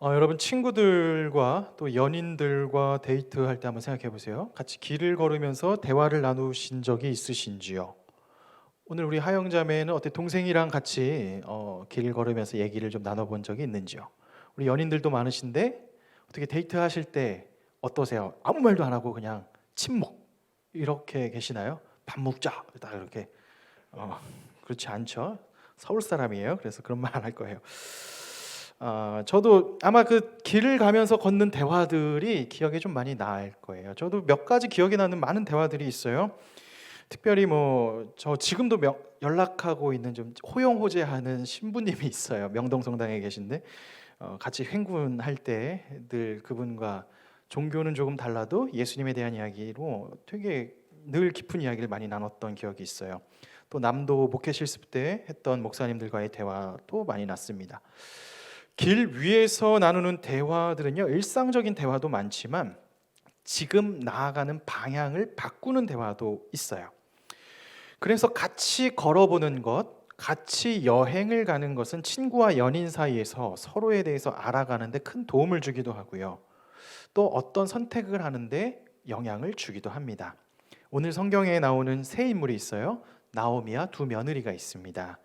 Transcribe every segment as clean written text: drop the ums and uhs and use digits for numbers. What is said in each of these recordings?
여러분 친구들과 또 연인들과 데이트할 때 한번 생각해 보세요. 같이 길을 걸으면서 대화를 나누신 적이 있으신지요? 오늘 우리 하영자매는 어때 동생이랑 같이 길을 걸으면서 얘기를 좀 나눠본 적이 있는지요? 우리 연인들도 많으신데 어떻게 데이트하실 때 어떠세요? 아무 말도 안 하고 그냥 침묵 이렇게 계시나요? 밥 먹자 딱 이렇게 어, 그렇지 않죠? 서울 사람이에요. 그래서 그런 말 안 할 거예요. 저도 아마 그 길을 가면서 걷는 대화들이 기억에 좀 많이 날 거예요. 저도 몇 가지 기억에 나는 많은 대화들이 있어요. 특별히 뭐 저 지금도 연락하고 있는 좀 호영호재하는 신부님이 있어요. 명동성당에 계신데 같이 행군할 때 늘 그분과 종교는 조금 달라도 예수님에 대한 이야기로 되게 늘 깊은 이야기를 많이 나눴던 기억이 있어요. 또 남도 목회 실습 때 했던 목사님들과의 대화도 많이 났습니다. 길 위에서 나누는 대화들은요, 일상적인 대화도 많지만 지금 나아가는 방향을 바꾸는 대화도 있어요. 그래서 같이 걸어보는 것, 같이 여행을 가는 것은 친구와 연인 사이에서 서로에 대해서 알아가는데 큰 도움을 주기도 하고요. 또 어떤 선택을 하는데 영향을 주기도 합니다. 오늘 성경에 나오는 세 인물이 있어요. 나오미와 두 며느리가 있습니다.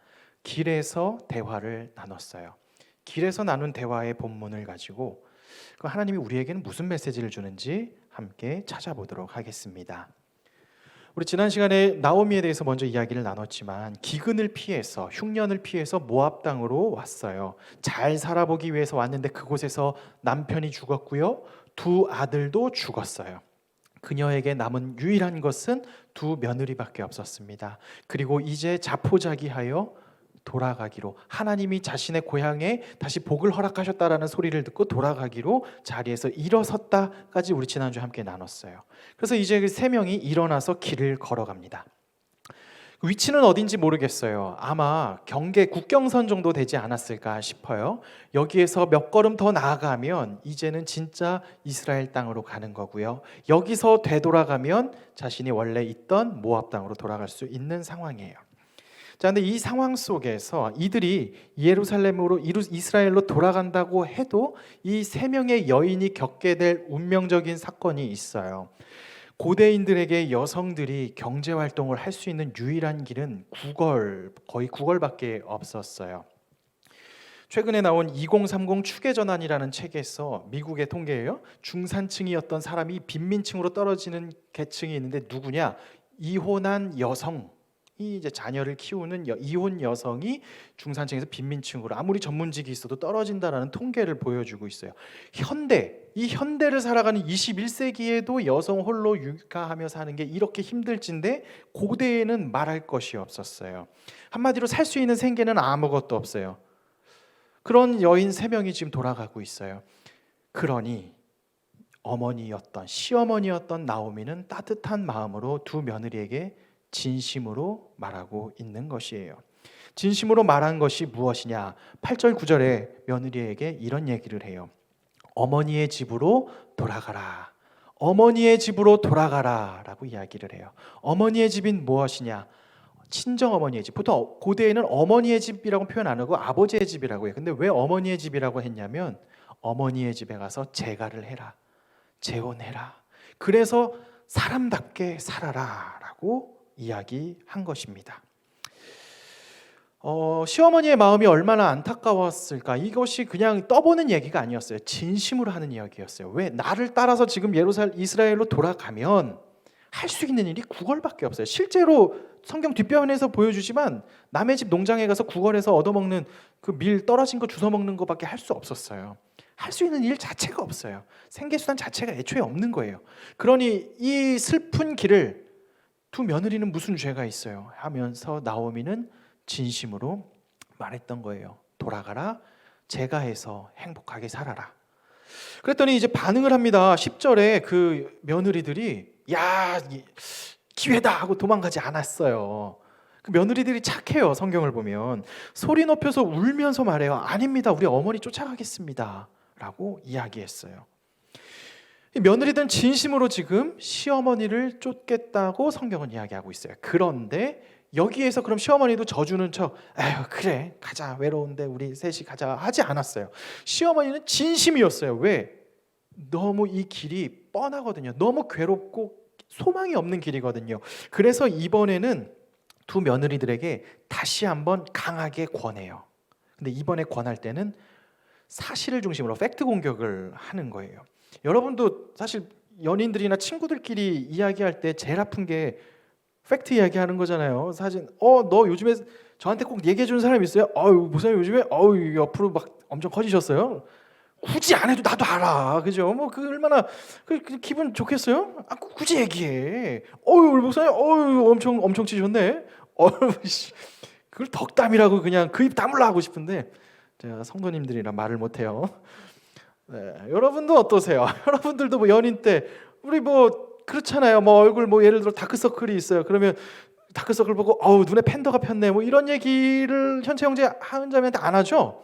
길에서 대화를 나눴어요. 길에서 나눈 대화의 본문을 가지고 하나님이 우리에게는 무슨 메시지를 주는지 함께 찾아보도록 하겠습니다. 우리 지난 시간에 나오미에 대해서 먼저 이야기를 나눴지만 기근을 피해서 흉년을 피해서 모압 땅으로 왔어요. 잘 살아보기 위해서 왔는데 그곳에서 남편이 죽었고요. 두 아들도 죽었어요. 그녀에게 남은 유일한 것은 두 며느리밖에 없었습니다. 그리고 이제 자포자기하여 돌아가기로, 하나님이 자신의 고향에 다시 복을 허락하셨다라는 소리를 듣고 돌아가기로 자리에서 일어섰다까지 우리 지난주에 함께 나눴어요. 그래서 이제 그 세 명이 일어나서 길을 걸어갑니다. 위치는 어딘지 모르겠어요. 아마 경계 국경선 정도 되지 않았을까 싶어요. 여기에서 몇 걸음 더 나아가면 이제는 진짜 이스라엘 땅으로 가는 거고요. 여기서 되돌아가면 자신이 원래 있던 모압 땅으로 돌아갈 수 있는 상황이에요. 자, 근데 이 상황 속에서 이들이 예루살렘으로 이스라엘로 돌아간다고 해도 이 세 명의 여인이 겪게 될 운명적인 사건이 있어요. 고대인들에게 여성들이 경제 활동을 할 수 있는 유일한 길은 거의 구걸밖에 없었어요. 최근에 나온 2030 추계전환이라는 책에서 미국의 통계예요. 중산층이었던 사람이 빈민층으로 떨어지는 계층이 있는데 누구냐? 이혼한 여성. 이 이제 자녀를 키우는 이혼 여성이 중산층에서 빈민층으로 아무리 전문직이 있어도 떨어진다라는 통계를 보여주고 있어요. 이 현대를 살아가는 21세기에도 여성 홀로 육아하며 사는 게 이렇게 힘들진데 고대에는 말할 것이 없었어요. 한마디로 살 수 있는 생계는 아무것도 없어요. 그런 여인 3명이 지금 돌아가고 있어요. 그러니 시어머니였던 나오미는 따뜻한 마음으로 두 며느리에게 진심으로 말하고 있는 것이에요. 진심으로 말한 것이 무엇이냐? 8절 9절에 며느리에게 이런 얘기를 해요. 어머니의 집으로 돌아가라. 어머니의 집으로 돌아가라 라고 이야기를 해요. 어머니의 집인 무엇이냐? 친정 어머니의 집. 보통 고대에는 어머니의 집이라고 표현 안 하고 아버지의 집이라고 해요. 근데 왜 어머니의 집이라고 했냐면 어머니의 집에 가서 재가를 해라. 재혼해라. 그래서 사람답게 살아라 라고 이야기한 것입니다. 시어머니의 마음이 얼마나 안타까웠을까. 이것이 그냥 떠보는 얘기가 아니었어요. 진심으로 하는 이야기였어요. 왜? 나를 따라서 지금 이스라엘로 돌아가면 할 수 있는 일이 구걸밖에 없어요. 실제로 성경 뒷편에서 보여주지만 남의 집 농장에 가서 구걸해서 얻어먹는 그 밀 떨어진 거 주워 먹는 것밖에 할 수 없었어요. 할 수 있는 일 자체가 없어요. 생계수단 자체가 애초에 없는 거예요. 그러니 이 슬픈 길을 두 며느리는 무슨 죄가 있어요? 하면서 나오미는 진심으로 말했던 거예요. 돌아가라. 제가 해서 행복하게 살아라. 그랬더니 이제 반응을 합니다. 10절에 그 며느리들이 야, 기회다 하고 도망가지 않았어요. 그 며느리들이 착해요. 성경을 보면 소리 높여서 울면서 말해요. 아닙니다. 우리 어머니 쫓아가겠습니다 라고 이야기했어요. 며느리들은 진심으로 지금 시어머니를 쫓겠다고 성경은 이야기하고 있어요. 그런데 여기에서 그럼 시어머니도 져주는 척 에휴 그래 가자 외로운데 우리 셋이 가자 하지 않았어요. 시어머니는 진심이었어요. 왜? 너무 이 길이 뻔하거든요. 너무 괴롭고 소망이 없는 길이거든요. 그래서 이번에는 두 며느리들에게 다시 한번 강하게 권해요. 근데 이번에 권할 때는 사실을 중심으로 팩트 공격을 하는 거예요. 여러분도 사실 연인들이나 친구들끼리 이야기할 때 제일 아픈 게 팩트 이야기하는 거잖아요. 사실 너 요즘에 저한테 꼭 얘기해 주는 사람 있어요? 목사님 요즘에 옆으로 막 엄청 커지셨어요? 굳이 안 해도 나도 알아. 그죠? 뭐 그 얼마나 그 기분 좋겠어요? 굳이 얘기해. 우리 목사님 엄청 치셨네. 그걸 덕담이라고 그냥 그 입 다물라 하고 싶은데 제가 성도님들이라 말을 못 해요. 네, 여러분도 어떠세요? 여러분들도 뭐 연인 때 우리 뭐 그렇잖아요. 뭐 얼굴 뭐 예를 들어 다크서클이 있어요. 그러면 다크서클 보고 눈에 팬더가 폈네. 뭐 이런 얘기를 현채 형제 하은자매한테 안 하죠.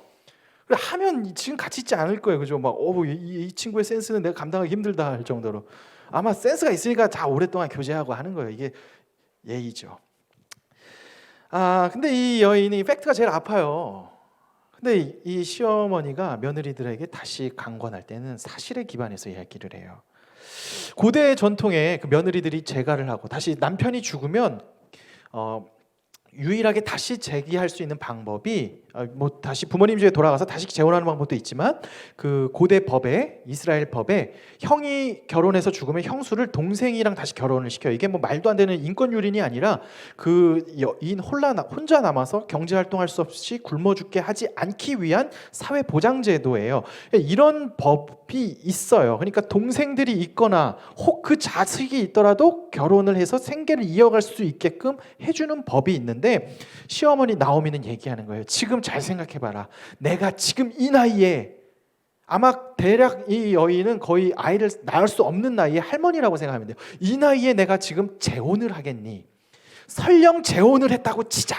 하면 지금 같이 있지 않을 거예요. 그죠? 막 이 친구의 센스는 내가 감당하기 힘들다 할 정도로 아마 센스가 있으니까 다 오랫동안 교제하고 하는 거예요. 이게 예의죠. 근데 이 여인이 팩트가 제일 아파요. 근데 이 시어머니가 며느리들에게 다시 강권할 때는 사실에 기반해서 이야기를 해요. 고대 전통에 그 며느리들이 재가를 하고 다시 남편이 죽으면 유일하게 다시 재기할 수 있는 방법이 뭐 다시 부모님 집에 돌아가서 다시 재혼하는 방법도 있지만 그 고대 법에 이스라엘 법에 형이 결혼해서 죽으면 형수를 동생이랑 다시 결혼을 시켜요. 이게 뭐 말도 안 되는 인권 유린이 아니라 그 여인 혼자 남아서 경제 활동할 수 없이 굶어 죽게 하지 않기 위한 사회 보장 제도예요. 이런 법이 있어요. 그러니까 동생들이 있거나 혹 그 자식이 있더라도 결혼을 해서 생계를 이어갈 수 있게끔 해주는 법이 있는데 시어머니 나오미는 얘기하는 거예요. 지금 잘 생각해봐라. 내가 지금 이 나이에 아마 대략 이 여인은 거의 아이를 낳을 수 없는 나이에 할머니라고 생각하면 돼요. 이 나이에 내가 지금 재혼을 하겠니? 설령 재혼을 했다고 치자.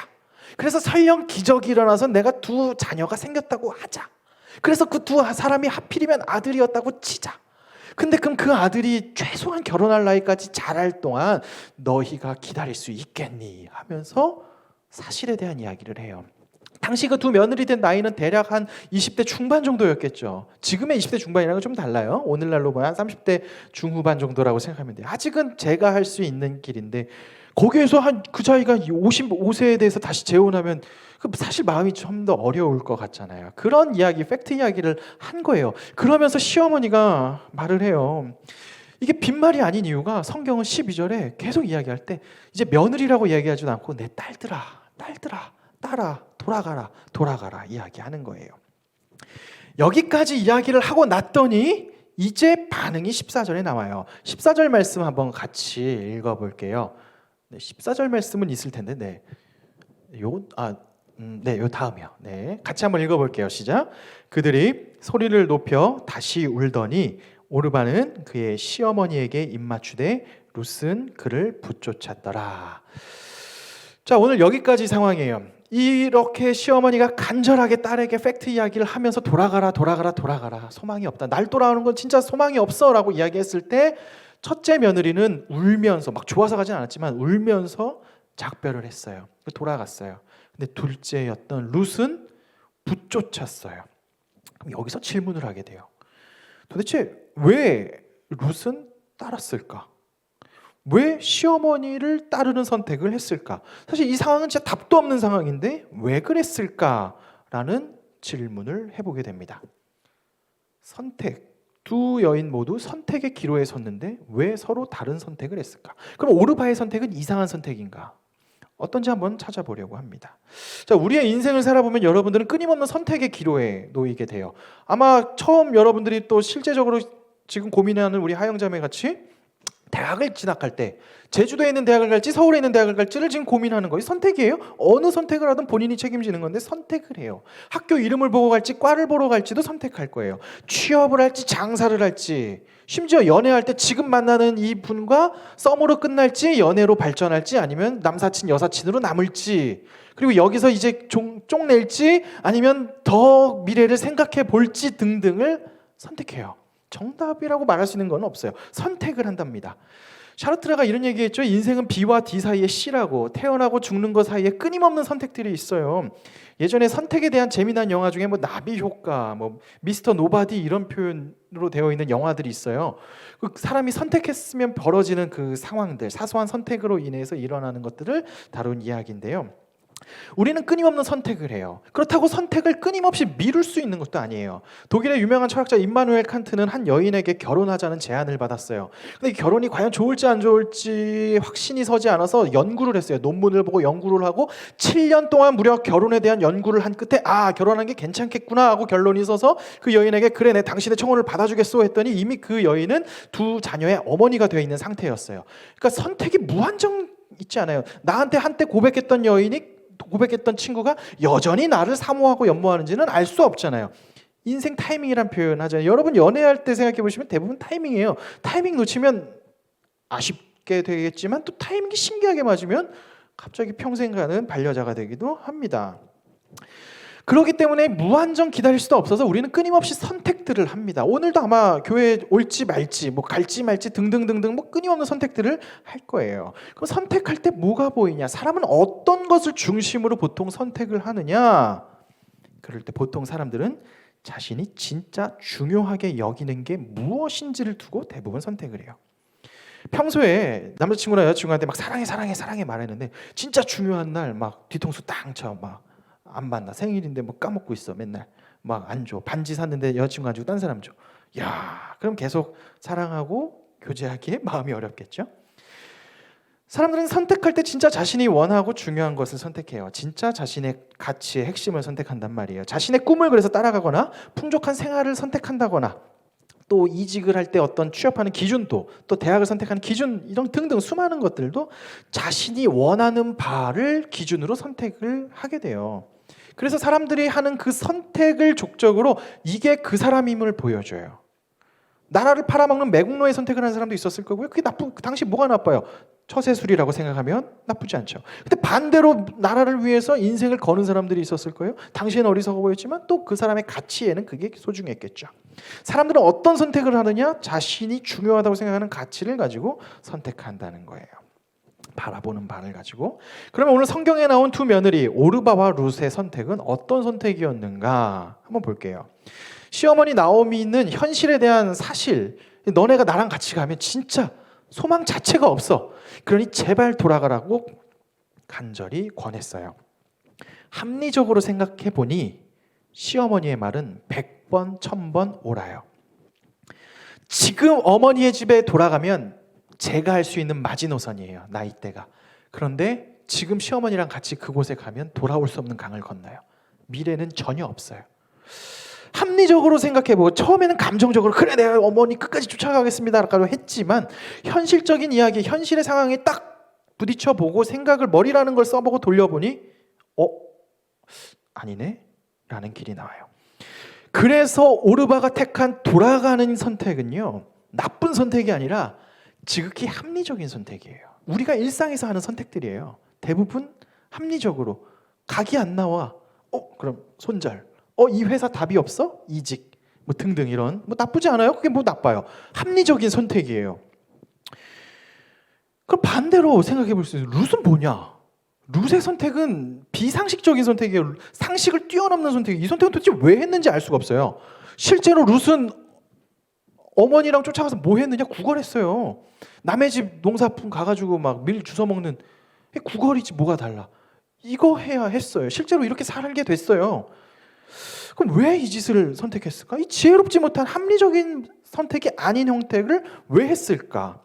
그래서 설령 기적이 일어나서 내가 두 자녀가 생겼다고 하자. 그래서 그 두 사람이 하필이면 아들이었다고 치자. 근데 그럼 그 아들이 최소한 결혼할 나이까지 자랄 동안 너희가 기다릴 수 있겠니? 하면서 사실에 대한 이야기를 해요. 당시 그 두 며느리 된 나이는 대략 한 20대 중반 정도였겠죠. 지금의 20대 중반이랑은 좀 달라요. 오늘날로 보면 한 30대 중후반 정도라고 생각하면 돼요. 아직은 제가 할 수 있는 길인데 거기에서 한 그 차이가 55세에 대해서 다시 재혼하면 사실 마음이 좀 더 어려울 것 같잖아요. 그런 이야기, 팩트 이야기를 한 거예요. 그러면서 시어머니가 말을 해요. 이게 빈말이 아닌 이유가 성경은 12절에 계속 이야기할 때 이제 며느리라고 이야기하지도 않고 내 딸들아 딸아 돌아가라 이야기하는 거예요. 여기까지 이야기를 하고 났더니 이제 반응이 14절에 나와요. 14절 말씀 한번 같이 읽어볼게요. 네, 14절 말씀은 있을 텐데, 네, 요 다음이요. 네, 같이 한번 읽어볼게요. 시작. 그들이 소리를 높여 다시 울더니 오르바는 그의 시어머니에게 입맞추되 룻은 그를 붙쫓았더라. 자, 오늘 여기까지 상황이에요. 이렇게 시어머니가 간절하게 딸에게 팩트 이야기를 하면서 돌아가라 소망이 없다. 날 돌아오는 건 진짜 소망이 없어 라고 이야기했을 때 첫째 며느리는 울면서 막 좋아서 가진 않았지만 울면서 작별을 했어요. 돌아갔어요. 근데 둘째였던 룻은 붙쫓았어요. 그럼 여기서 질문을 하게 돼요. 도대체 왜 룻은 따랐을까? 왜 시어머니를 따르는 선택을 했을까? 사실 이 상황은 진짜 답도 없는 상황인데 왜 그랬을까라는 질문을 해보게 됩니다. 선택. 두 여인 모두 선택의 기로에 섰는데 왜 서로 다른 선택을 했을까? 그럼 오르바의 선택은 이상한 선택인가? 어떤지 한번 찾아보려고 합니다. 자, 우리의 인생을 살아보면 여러분들은 끊임없는 선택의 기로에 놓이게 돼요. 아마 처음 여러분들이 또 실제적으로 지금 고민하는 우리 하영자매 같이 대학을 진학할 때 제주도에 있는 대학을 갈지 서울에 있는 대학을 갈지를 지금 고민하는 거예요. 선택이에요. 어느 선택을 하든 본인이 책임지는 건데 선택을 해요. 학교 이름을 보고 갈지 과를 보러 갈지도 선택할 거예요. 취업을 할지 장사를 할지 심지어 연애할 때 지금 만나는 이 분과 썸으로 끝날지 연애로 발전할지 아니면 남사친 여사친으로 남을지 그리고 여기서 이제 쪽낼지 아니면 더 미래를 생각해 볼지 등등을 선택해요. 정답이라고 말할 수 있는 건 없어요. 선택을 한답니다. 샤르트르가 이런 얘기했죠. 인생은 B와 D 사이의 C라고. 태어나고 죽는 것 사이에 끊임없는 선택들이 있어요. 예전에 선택에 대한 재미난 영화 중에 뭐 나비 효과, 뭐 미스터 노바디 이런 표현으로 되어 있는 영화들이 있어요. 그 사람이 선택했으면 벌어지는 그 상황들, 사소한 선택으로 인해서 일어나는 것들을 다룬 이야기인데요. 우리는 끊임없는 선택을 해요. 그렇다고 선택을 끊임없이 미룰 수 있는 것도 아니에요. 독일의 유명한 철학자 임마누엘 칸트는 한 여인에게 결혼하자는 제안을 받았어요. 근데 결혼이 과연 좋을지 안 좋을지 확신이 서지 않아서 연구를 했어요. 논문을 보고 연구를 하고 7년 동안 무려 결혼에 대한 연구를 한 끝에 결혼하는 게 괜찮겠구나 하고 결론이 서서 그 여인에게 그래 내 당신의 청혼을 받아주겠소 했더니 이미 그 여인은 두 자녀의 어머니가 되어 있는 상태였어요. 그러니까 선택이 무한정 있지 않아요. 나한테 한때 고백했던 친구가 여전히 나를 사모하고 연모하는지는 알 수 없잖아요. 인생 타이밍이란 표현 하잖아요. 여러분 연애할 때 생각해 보시면 대부분 타이밍이에요. 타이밍 놓치면 아쉽게 되겠지만 또 타이밍이 신기하게 맞으면 갑자기 평생 가는 반려자가 되기도 합니다. 그렇기 때문에 무한정 기다릴 수도 없어서 우리는 끊임없이 선택들을 합니다. 오늘도 아마 교회에 올지 말지, 뭐 갈지 말지 등등등등 뭐 끊임없는 선택들을 할 거예요. 그럼 선택할 때 뭐가 보이냐? 사람은 어떤 것을 중심으로 보통 선택을 하느냐? 그럴 때 보통 사람들은 자신이 진짜 중요하게 여기는 게 무엇인지를 두고 대부분 선택을 해요. 평소에 남자친구나 여자친구한테 막 사랑해 말했는데 진짜 중요한 날 막 뒤통수 땅 쳐 막 안 만나. 생일인데 뭐 까먹고 있어. 맨날 막 안 줘. 반지 샀는데 여자친구 안 주고 딴 사람 줘. 야, 그럼 계속 사랑하고 교제하기에 마음이 어렵겠죠? 사람들은 선택할 때 진짜 자신이 원하고 중요한 것을 선택해요. 진짜 자신의 가치의 핵심을 선택한단 말이에요. 자신의 꿈을 그래서 따라가거나 풍족한 생활을 선택한다거나 또 이직을 할 때 어떤 취업하는 기준도 또 대학을 선택하는 기준 이런 등등 수많은 것들도 자신이 원하는 바를 기준으로 선택을 하게 돼요. 그래서 사람들이 하는 그 선택을 족적으로 이게 그 사람임을 보여줘요. 나라를 팔아먹는 매국노의 선택을 하는 사람도 있었을 거고요. 그게 그 당시 뭐가 나빠요? 처세술이라고 생각하면 나쁘지 않죠. 근데 반대로 나라를 위해서 인생을 거는 사람들이 있었을 거예요. 당시에는 어리석어 보였지만 또 그 사람의 가치에는 그게 소중했겠죠. 사람들은 어떤 선택을 하느냐? 자신이 중요하다고 생각하는 가치를 가지고 선택한다는 거예요. 바라보는 바를 가지고. 그러면 오늘 성경에 나온 두 며느리 오르바와 룻의 선택은 어떤 선택이었는가 한번 볼게요. 시어머니 나오미는 현실에 대한 사실, 너네가 나랑 같이 가면 진짜 소망 자체가 없어. 그러니 제발 돌아가라고 간절히 권했어요. 합리적으로 생각해 보니 시어머니의 말은 100번, 1000번 옳아요. 지금 어머니의 집에 돌아가면 제가 할 수 있는 마지노선이에요. 나이대가. 그런데 지금 시어머니랑 같이 그곳에 가면 돌아올 수 없는 강을 건너요. 미래는 전혀 없어요. 합리적으로 생각해보고 처음에는 감정적으로 그래 내가 어머니 끝까지 쫓아가겠습니다 라고 했지만 현실적인 이야기, 현실의 상황에 딱 부딪혀보고 생각을 머리라는 걸 써보고 돌려보니 아니네? 라는 길이 나와요. 그래서 오르바가 택한 돌아가는 선택은요 나쁜 선택이 아니라 지극히 합리적인 선택이에요. 우리가 일상에서 하는 선택들이에요. 대부분 합리적으로 각이 안 나와. 그럼 손절. 이 회사 답이 없어? 이직. 뭐 등등 이런 뭐 나쁘지 않아요? 그게 뭐 나빠요? 합리적인 선택이에요. 그럼 반대로 생각해 볼 수 있어요. 룻은 뭐냐? 룻의 선택은 비상식적인 선택이에요. 상식을 뛰어넘는 선택이에요. 이 선택은 도대체 왜 했는지 알 수가 없어요. 실제로 룻은 어머니랑 쫓아가서 뭐 했느냐? 구걸했어요. 남의 집 농사품 가가지고 막 밀 주워 먹는 구걸이지 뭐가 달라. 이거 해야 했어요. 실제로 이렇게 살게 됐어요. 그럼 왜 이 짓을 선택했을까? 이 지혜롭지 못한 합리적인 선택이 아닌 형택을 왜 했을까?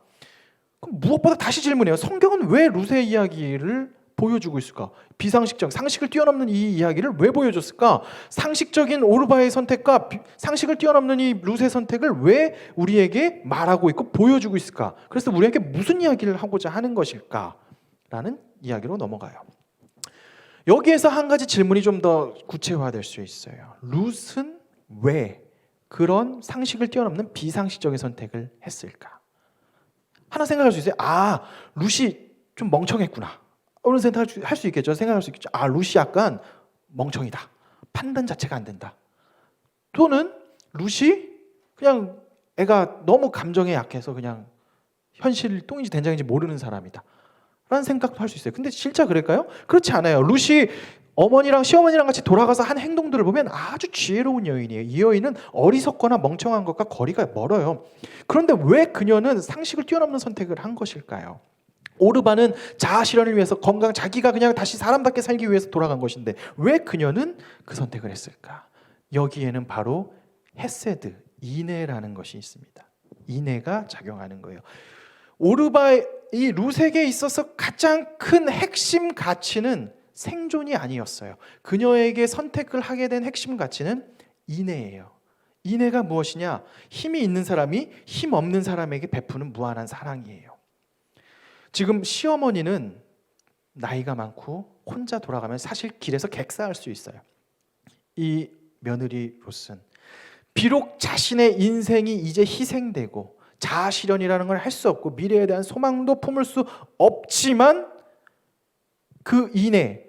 그럼 무엇보다 다시 질문해요. 성경은 왜 룻의 이야기를 보여주고 있을까? 비상식적, 상식을 뛰어넘는 이 이야기를 왜 보여줬을까? 상식적인 오르바의 선택과 상식을 뛰어넘는 이 룻의 선택을 왜 우리에게 말하고 있고 보여주고 있을까? 그래서 우리에게 무슨 이야기를 하고자 하는 것일까? 라는 이야기로 넘어가요. 여기에서 한 가지 질문이 좀 더 구체화될 수 있어요. 룻은 왜 그런 상식을 뛰어넘는 비상식적인 선택을 했을까? 하나 생각할 수 있어요. 룻이 좀 멍청했구나. 어느 생각할 수 있겠죠. 생각할 수 있겠죠. 룻이 약간 멍청이다. 판단 자체가 안 된다. 또는 룻이 그냥 애가 너무 감정에 약해서 그냥 현실 똥인지 된장인지 모르는 사람이다 라는 생각도 할 수 있어요. 근데 진짜 그럴까요? 그렇지 않아요. 룻이 어머니랑 시어머니랑 같이 돌아가서 한 행동들을 보면 아주 지혜로운 여인이에요. 이 여인은 어리석거나 멍청한 것과 거리가 멀어요. 그런데 왜 그녀는 상식을 뛰어넘는 선택을 한 것일까요? 오르반은 자아 실현을 위해서 건강, 자기가 그냥 다시 사람답게 살기 위해서 돌아간 것인데 왜 그녀는 그 선택을 했을까? 여기에는 바로 헤세드, 인애라는 것이 있습니다. 인애가 작용하는 거예요. 오르바의 이 룻에게 있어서 가장 큰 핵심 가치는 생존이 아니었어요. 그녀에게 선택을 하게 된 핵심 가치는 인애예요. 인애가 무엇이냐? 힘이 있는 사람이 힘 없는 사람에게 베푸는 무한한 사랑이에요. 지금 시어머니는 나이가 많고 혼자 돌아가면 사실 길에서 객사할 수 있어요. 이 며느리 롯은 비록 자신의 인생이 이제 희생되고 자아 실현이라는 걸 할 수 없고 미래에 대한 소망도 품을 수 없지만 그 인애,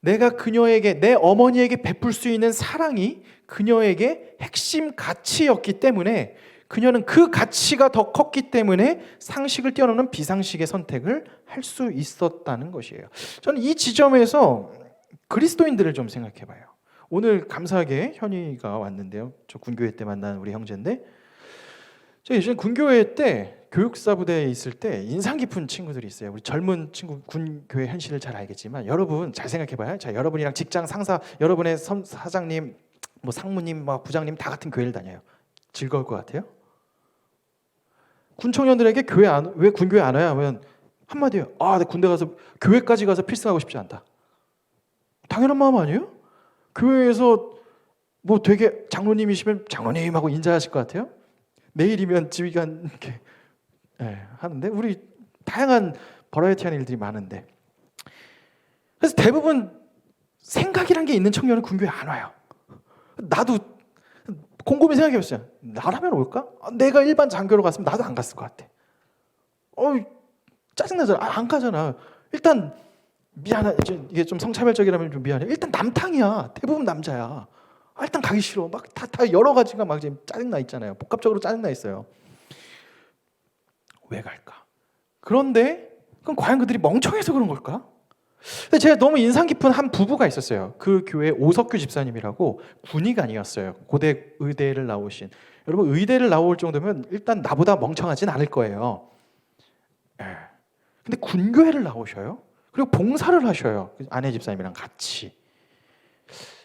내가 그녀에게, 내 어머니에게 베풀 수 있는 사랑이 그녀에게 핵심 가치였기 때문에 그녀는 그 가치가 더 컸기 때문에 상식을 뛰어넘는 비상식의 선택을 할 수 있었다는 것이에요. 저는 이 지점에서 그리스도인들을 좀 생각해 봐요. 오늘 감사하게 현이가 왔는데요. 저 군교회 때 만난 우리 형제인데, 저 예전에 군교회 때 교육사 부대에 있을 때 인상 깊은 친구들이 있어요. 우리 젊은 친구 군교회 현실을 잘 알겠지만 여러분 잘 생각해 봐요. 자, 여러분이랑 직장 상사, 여러분의 사장님, 뭐 상무님, 뭐 부장님 다 같은 교회를 다녀요. 즐거울 것 같아요? 군 청년들에게 왜 군교회 안 와야 하면 한마디예요. 아, 내 군대 가서 교회까지 가서 필승하고 싶지 않다. 당연한 마음 아니에요? 교회에서 뭐 되게 장로님이시면 장로님하고 인사하실 것 같아요? 내일이면 지휘관 이렇게 하는데 우리 다양한 버라이어티한 일들이 많은데, 그래서 대부분 생각이란 게 있는 청년은 군교회 안 와요. 나도 곰곰이 생각해봤어요. 나라면 올까? 내가 일반 장교로 갔으면 나도 안 갔을 것 같아. 짜증나잖아. 안 가잖아. 일단 미안해. 이게 좀 성차별적이라면 좀 미안해. 일단 남탕이야. 대부분 남자야. 일단 가기 싫어. 막 다 여러 가지가 막 지금 짜증나 있잖아요. 복합적으로 짜증나 있어요. 왜 갈까? 그런데 그럼 과연 그들이 멍청해서 그런 걸까? 근데 제가 너무 인상 깊은 한 부부가 있었어요. 그 교회 오석규 집사님이라고 군의관이었어요. 고대 의대를 나오신. 여러분 의대를 나올 정도면 일단 나보다 멍청하진 않을 거예요. 근데 군교회를 나오셔요. 그리고 봉사를 하셔요. 아내 집사님이랑 같이.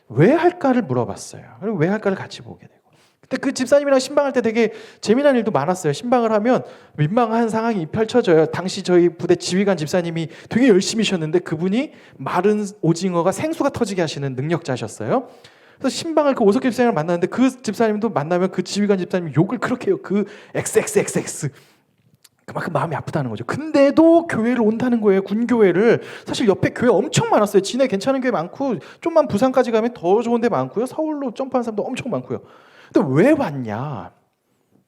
왜 할까를 물어봤어요. 그리고 왜 할까를 같이 보게 되고. 그때 그 집사님이랑 신방할 때 되게 재미난 일도 많았어요. 신방을 하면 민망한 상황이 펼쳐져요. 당시 저희 부대 지휘관 집사님이 되게 열심히셨는데 그분이 마른 오징어가 생수가 터지게 하시는 능력자셨어요. 그래서 신방을 그 오석규 집사님을 만났는데 그 집사님도 만나면 그 지휘관 집사님이 욕을 그렇게 해요. 그 XXXX. 그만큼 마음이 아프다는 거죠. 근데도 교회를 온다는 거예요. 군교회를. 사실 옆에 교회 엄청 많았어요. 진해 괜찮은 교회 많고 좀만 부산까지 가면 더 좋은 데 많고요. 서울로 점프하는 사람도 엄청 많고요. 근데 왜 왔냐?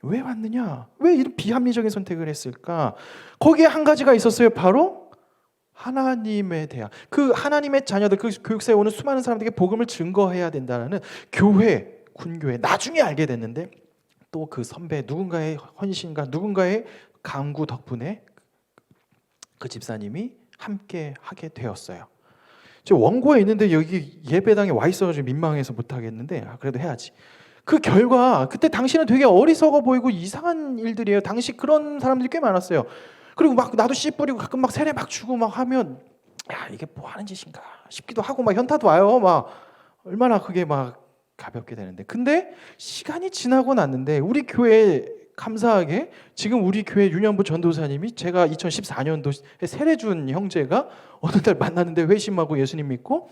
왜 왔느냐? 왜 이런 비합리적인 선택을 했을까? 거기에 한 가지가 있었어요. 바로 하나님에 대한, 그 하나님의 자녀들, 그 교육사에 오는 수많은 사람들에게 복음을 증거해야 된다는 교회, 군교회. 나중에 알게 됐는데 또 그 선배 누군가의 헌신과 누군가의 강구 덕분에 그 집사님이 함께 하게 되었어요. 저 원고에 있는데 여기 예배당에 와 있어가지고 민망해서 못 하겠는데 그래도 해야지. 그 결과 그때 당시는 되게 어리석어 보이고 이상한 일들이에요. 당시 그런 사람들이 꽤 많았어요. 그리고 막 나도 씨 뿌리고 가끔 막 세례 막 주고 막 하면 야 이게 뭐 하는 짓인가 싶기도 하고 막 현타도 와요. 막 얼마나 그게 막 가볍게 되는데. 근데 시간이 지나고 났는데 우리 교회 감사하게 지금 우리 교회 윤현부 전도사님이 제가 2014년도에 세례 준 형제가 어느 날 만났는데 회심하고 예수님 믿고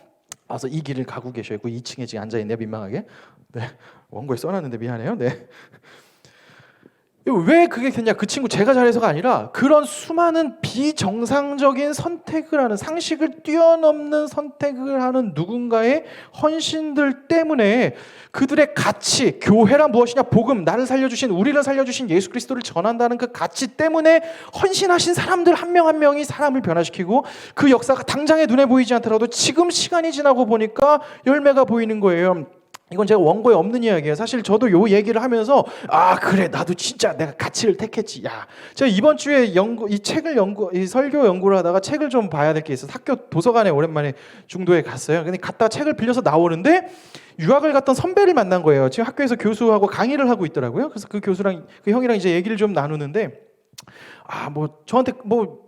와서 이 길을 가고 계셔 있고 2층에 지금 앉아 있네요. 민망하게. 네. 원고에 써놨는데 미안해요. 네. 왜 그게 됐냐? 그 친구 제가 잘해서가 아니라 그런 수많은 비정상적인 선택을 하는, 상식을 뛰어넘는 선택을 하는 누군가의 헌신들 때문에 그들의 가치, 교회란 무엇이냐? 복음, 나를 살려주신, 우리를 살려주신 예수 그리스도를 전한다는 그 가치 때문에 헌신하신 사람들 한 명 한 명이 사람을 변화시키고 그 역사가 당장에 눈에 보이지 않더라도 지금 시간이 지나고 보니까 열매가 보이는 거예요. 이건 제가 원고에 없는 이야기예요. 사실 저도 요 얘기를 하면서 아 그래 나도 진짜 내가 가치를 택했지. 야, 제가 이번 주에 이 설교 연구를 하다가 책을 좀 봐야 될 게 있어서 학교 도서관에 오랜만에 중도에 갔어요. 근데 갔다가 책을 빌려서 나오는데 유학을 갔던 선배를 만난 거예요. 지금 학교에서 교수하고 강의를 하고 있더라고요. 그래서 그 교수랑 그 형이랑 이제 얘기를 좀 나누는데 뭐 저한테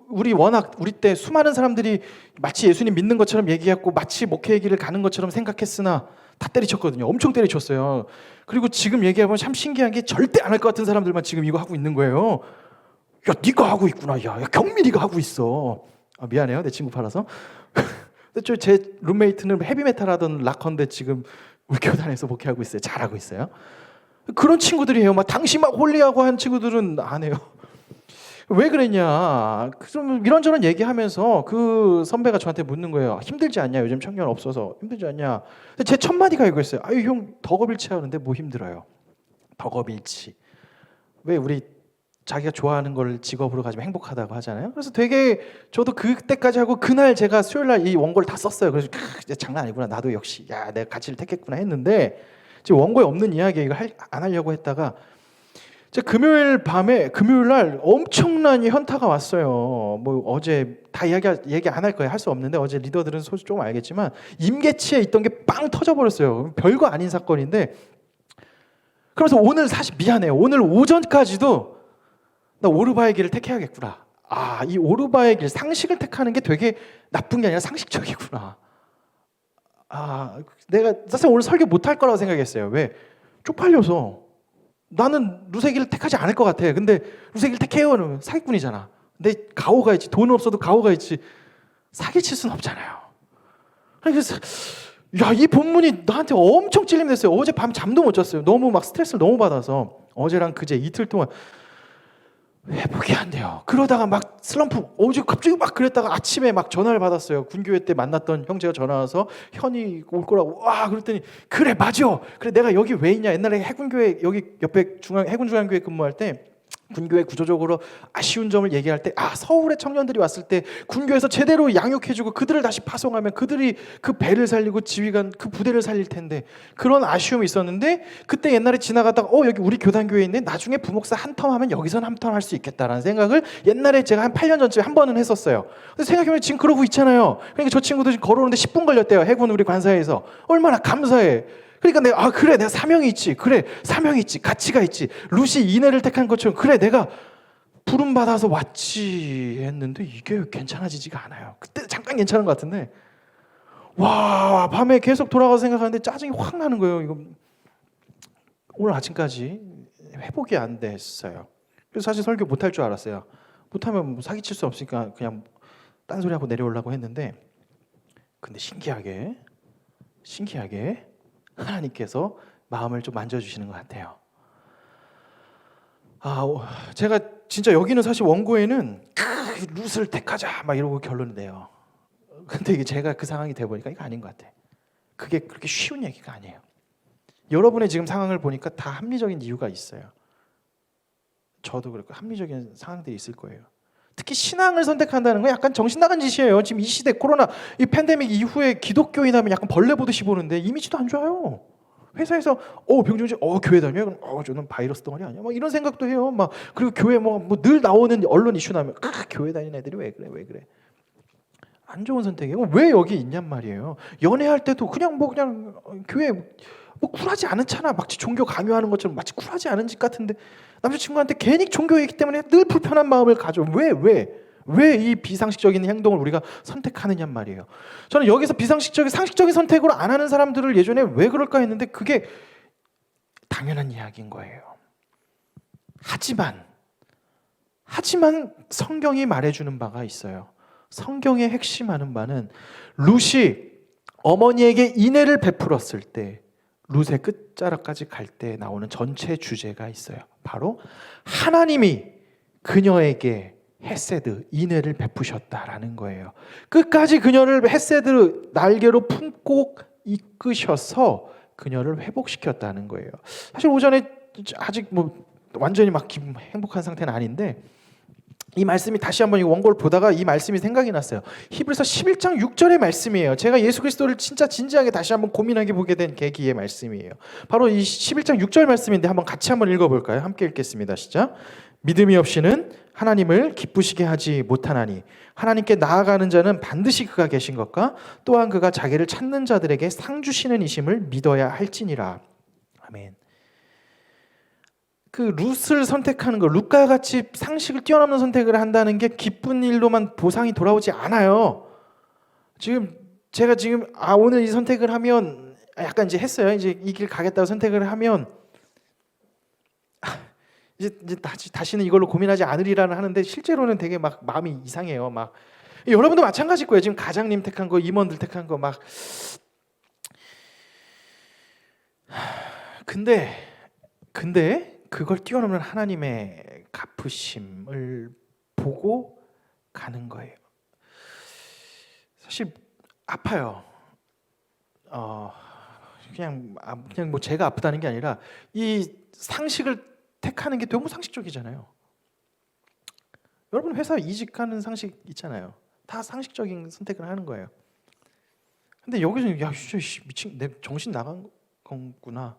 우리 때 수많은 사람들이 마치 예수님 믿는 것처럼 얘기했고 마치 목회 길을 가는 것처럼 생각했으나 다 때리쳤거든요. 엄청 때리쳤어요. 그리고 지금 얘기해보면 참 신기한 게 절대 안 할 것 같은 사람들만 지금 이거 하고 있는 거예요. 야, 네가 하고 있구나. 야, 경민이가 하고 있어. 미안해요, 내 친구 팔아서. 근데 제 룸메이트는 헤비메탈 하던 락커인데 지금 우리 교단에서 목회하고 있어요. 잘하고 있어요. 그런 친구들이 해요. 막 당시 막 홀리하고 한 친구들은 안 해요. 왜 그랬냐? 좀 이런저런 얘기하면서 그 선배가 저한테 묻는 거예요. 힘들지 않냐? 요즘 청년 없어서 힘들지 않냐? 근데 제 첫 마디가 이거였어요. 아유 형 덕업일치 하는데 뭐 힘들어요? 덕업일치. 왜 우리 자기가 좋아하는 걸 직업으로 가지면 행복하다고 하잖아요. 그래서 되게 저도 그때까지 하고 그날 제가 수요일 날 이 원고를 다 썼어요. 그래서 이제 장난 아니구나. 나도 역시 야 내가 가치를 택했구나 했는데 지금 원고에 없는 이야기 이거 안 하려고 했다가 금요일 날 엄청난 현타가 왔어요. 뭐 어제 다 얘기 안 할 거예요. 할 수 없는데 어제 리더들은 소식 조금 알겠지만 임계치에 있던 게 빵 터져버렸어요. 별거 아닌 사건인데 그래서 오늘 사실 미안해요. 오늘 오전까지도 나 오르바의 길을 택해야겠구나. 이 오르바의 길 상식을 택하는 게 되게 나쁜 게 아니라 상식적이구나. 내가 사실 오늘 설교 못 할 거라고 생각했어요. 왜? 쪽팔려서. 나는 루세기를 택하지 않을 것 같아. 근데 루세기를 택해요. 사기꾼이잖아. 근데 가오가 있지. 돈 없어도 가오가 있지. 사기칠 수는 없잖아요. 그래서 이 본문이 나한테 엄청 찔림됐어요. 어제 밤 잠도 못 잤어요. 너무 막 스트레스를 너무 받아서 어제랑 그제 이틀 동안 회복이 안 돼요. 그러다가 막 슬럼프 어제 갑자기 막 그랬다가 아침에 막 전화를 받았어요. 군교회 때 만났던 형제가 전화 와서 현이 올 거라고. 그랬더니 그래 맞아. 그래 내가 여기 왜 있냐. 옛날에 해군교회 여기 옆에 해군중앙교회 근무할 때 군교회 구조적으로 아쉬운 점을 얘기할 때 서울의 청년들이 왔을 때 군교에서 제대로 양육해주고 그들을 다시 파송하면 그들이 그 배를 살리고 지휘관 그 부대를 살릴 텐데 그런 아쉬움이 있었는데 그때 옛날에 지나가다가 여기 우리 교단교회에 있네. 나중에 부목사 한 텀 하면 여기선 한 텀 할 수 있겠다라는 생각을 옛날에 제가 한 8년 전쯤에 한 번은 했었어요. 근데 생각해보면 지금 그러고 있잖아요. 그러니까 저 친구도 지금 걸어오는데 10분 걸렸대요. 해군 우리 관사에서. 얼마나 감사해. 그러니까 내가 그래 내가 사명이 있지. 그래 사명이 있지. 가치가 있지. 루시 이내를 택한 것처럼 그래 내가 부름 받아서 왔지 했는데 이게 괜찮아지지가 않아요. 그때 잠깐 괜찮은 것 같은데 밤에 계속 돌아가서 생각하는데 짜증이 확 나는 거예요. 이거 오늘 아침까지 회복이 안 됐어요. 그래서 사실 설교 못할 줄 알았어요. 못하면 뭐 사기칠 수 없으니까 그냥 딴소리하고 내려오려고 했는데 근데 신기하게 하나님께서 마음을 좀 만져주시는 것 같아요. 제가 진짜 여기는 사실 원고에는 룻을 택하자 막 이러고 결론을 내요. 근데 이게 제가 그 상황이 돼보니까 이거 아닌 것 같아. 그게 그렇게 쉬운 얘기가 아니에요. 여러분의 지금 상황을 보니까 다 합리적인 이유가 있어요. 저도 그렇고 합리적인 상황들이 있을 거예요. 특히 신앙을 선택한다는 건 약간 정신 나간 짓이에요. 지금 이 시대 코로나 이 팬데믹 이후에 기독교인 하면 약간 벌레 보듯이 보는데 이미지도 안 좋아요. 회사에서 병준이 교회 다녀요? 그럼 저는 바이러스 덩어리 아니야? 막 이런 생각도 해요. 막 그리고 교회 뭐 늘 나오는 언론 이슈 나면 교회 다니는 애들이 왜 그래? 안 좋은 선택이에요. 왜 여기 있냔 말이에요. 연애할 때도 그냥 교회 뭐 쿨하지 않잖아. 마치 종교 강요하는 것처럼 마치 쿨하지 않은 짓 같은데 남자친구한테 괜히 종교 얘기 때문에 늘 불편한 마음을 가져. 왜 이 비상식적인 행동을 우리가 선택하느냐 말이에요. 저는 여기서 상식적인 선택으로 안 하는 사람들을 예전에 왜 그럴까 했는데 그게 당연한 이야기인 거예요. 하지만 성경이 말해주는 바가 있어요. 성경의 핵심하는 바는 룻이 어머니에게 인애를 베풀었을 때 룻의 끝자락까지 갈 때 나오는 전체 주제가 있어요. 바로 하나님이 그녀에게 헤세드, 인애를 베푸셨다라는 거예요. 끝까지 그녀를 헤세드 날개로 품고 이끄셔서 그녀를 회복시켰다는 거예요. 사실 오전에 아직 뭐 완전히 막 행복한 상태는 아닌데 이 말씀이 다시 한번 이 원고를 보다가 이 말씀이 생각이 났어요. 히브리서 11장 6절의 말씀이에요. 제가 예수 그리스도를 진짜 진지하게 다시 한번 고민하게 보게 된 계기의 말씀이에요. 바로 이 11장 6절 말씀인데 한번 같이 한번 읽어볼까요? 함께 읽겠습니다. 시작. 믿음이 없이는 하나님을 기쁘시게 하지 못하나니 하나님께 나아가는 자는 반드시 그가 계신 것과 또한 그가 자기를 찾는 자들에게 상 주시는 이심을 믿어야 할지니라. 아멘. 그 룻을 선택하는 거, 룻과 같이 상식을 뛰어넘는 선택을 한다는 게 기쁜 일로만 보상이 돌아오지 않아요. 제가 지금 오늘 이 선택을 하면 약간 이제 했어요. 이제 이 길 가겠다고 선택을 하면 이제 다시는 이걸로 고민하지 않으리라는 하는데 실제로는 되게 막 마음이 이상해요. 막 여러분도 마찬가지일 거예요. 지금 가장님 택한 거, 임원들 택한 거 막. 근데 그걸 뛰어넘는 하나님의 갚으심을 보고 가는 거예요. 사실 아파요. 그냥 뭐 제가 아프다는 게 아니라 이 상식을 택하는 게 너무 상식적이잖아요. 여러분 회사 이직하는 상식 있잖아요. 다 상식적인 선택을 하는 거예요. 근데 여기서 야 진짜 미친, 내 정신 나간 거구나.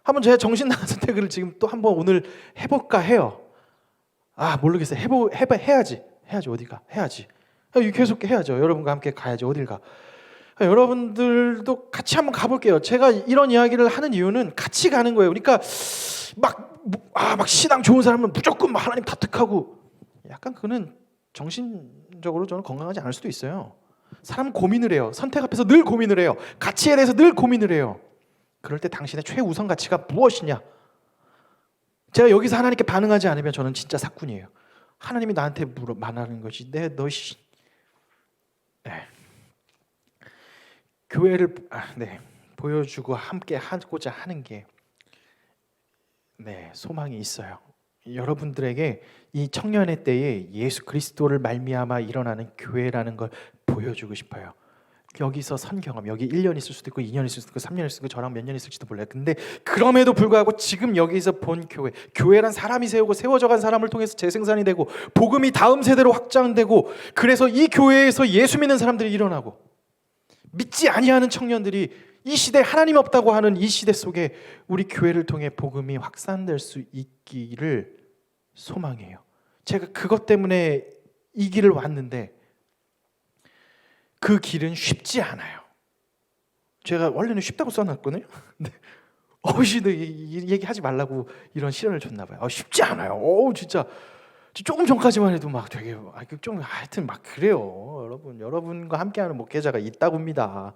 한번 제가 정신 나간 선택을 지금 또 한번 오늘 해볼까 해요. 모르겠어요. 해야지 어디가 해야지. 계속 해야죠. 여러분과 함께 가야죠. 어딜 가. 여러분들도 같이 한번 가볼게요. 제가 이런 이야기를 하는 이유는 같이 가는 거예요. 그러니까 막 신앙 좋은 사람은 무조건 막 하나님 다 택하고 약간 그거는 정신적으로 저는 건강하지 않을 수도 있어요. 사람은 고민을 해요. 선택 앞에서 늘 고민을 해요. 가치에 대해서 늘 고민을 해요. 그럴 때 당신의 최우선 가치가 무엇이냐? 제가 여기서 하나님께 반응하지 않으면 저는 진짜 사꾼이에요. 하나님이 나한테 말하는 것이 교회를 보여주고 함께 하고자 하는 게 소망이 있어요. 여러분들에게 이 청년의 때에 예수 그리스도를 말미암아 일어나는 교회라는 걸 보여주고 싶어요. 여기서 선경험, 여기 1년 있을 수도 있고 2년 있을 수도 있고 3년 있을 수도 있고 저랑 몇 년 있을지도 몰라요. 근데 그럼에도 불구하고 지금 여기서 본 교회란 사람이 세우고 세워져간 사람을 통해서 재생산이 되고 복음이 다음 세대로 확장되고 그래서 이 교회에서 예수 믿는 사람들이 일어나고 믿지 아니하는 청년들이 이 시대에 하나님 없다고 하는 이 시대 속에 우리 교회를 통해 복음이 확산될 수 있기를 소망해요. 제가 그것 때문에 이 길을 왔는데 그 길은 쉽지 않아요. 제가 원래는 쉽다고 써놨거든요. 근데 어르신들 얘기하지 말라고 이런 시련을 줬나 봐요. 쉽지 않아요. 진짜 조금 전까지만 해도 막 되게 좀 하여튼 막 그래요. 여러분과 함께하는 목회자가 있다고 합니다.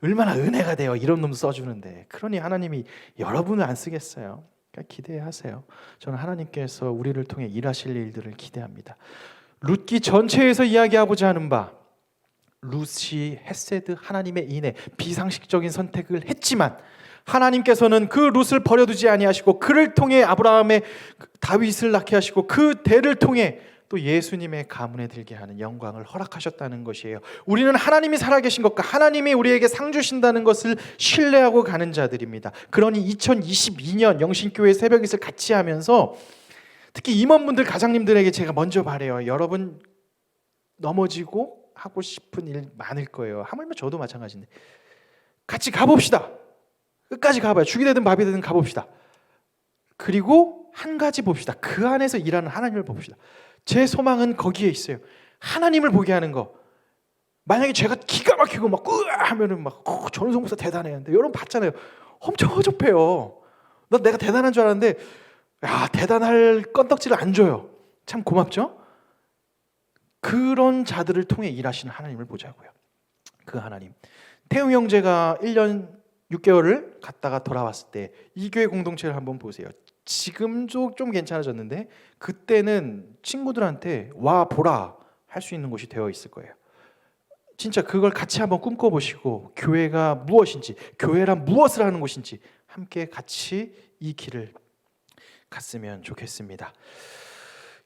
얼마나 은혜가 돼요. 이런 놈 써주는데. 그러니 하나님이 여러분을 안 쓰겠어요. 그러니까 기대하세요. 저는 하나님께서 우리를 통해 일하실 일들을 기대합니다. 룻기 전체에서 이야기하고자 하는 바, 룻이 헤세드, 하나님의 인애, 비상식적인 선택을 했지만 하나님께서는 그 룻을 버려두지 아니하시고 그를 통해 아브라함의 다윗을 낳게 하시고 그 대를 통해 또 예수님의 가문에 들게 하는 영광을 허락하셨다는 것이에요. 우리는 하나님이 살아계신 것과 하나님이 우리에게 상 주신다는 것을 신뢰하고 가는 자들입니다. 그러니 2022년 영신교회 새벽잇을 같이 하면서 특히 임원분들, 가장님들에게 제가 먼저 바래요. 여러분 넘어지고 하고 싶은 일 많을 거예요. 하물며 저도 마찬가지인데 같이 가봅시다. 끝까지 가봐요. 죽이 되든 밥이 되든 가봅시다. 그리고 한 가지 봅시다. 그 안에서 일하는 하나님을 봅시다. 제 소망은 거기에 있어요. 하나님을 보게 하는 거. 만약에 제가 기가 막히고 막 하면은 막 전우성 목사 대단해. 근데 여러분 봤잖아요. 엄청 허접해요. 내가 대단한 줄 알았는데 대단할 건덕지를 안 줘요. 참 고맙죠? 그런 자들을 통해 일하시는 하나님을 보자고요. 그 하나님. 태웅 형제가 1년 6개월을 갔다가 돌아왔을 때 이 교회 공동체를 한번 보세요. 지금도 좀 괜찮아졌는데 그때는 친구들한테 와 보라 할 수 있는 곳이 되어 있을 거예요. 진짜 그걸 같이 한번 꿈꿔보시고 교회가 무엇인지, 교회란 무엇을 하는 곳인지 함께 같이 이 길을 갔으면 좋겠습니다.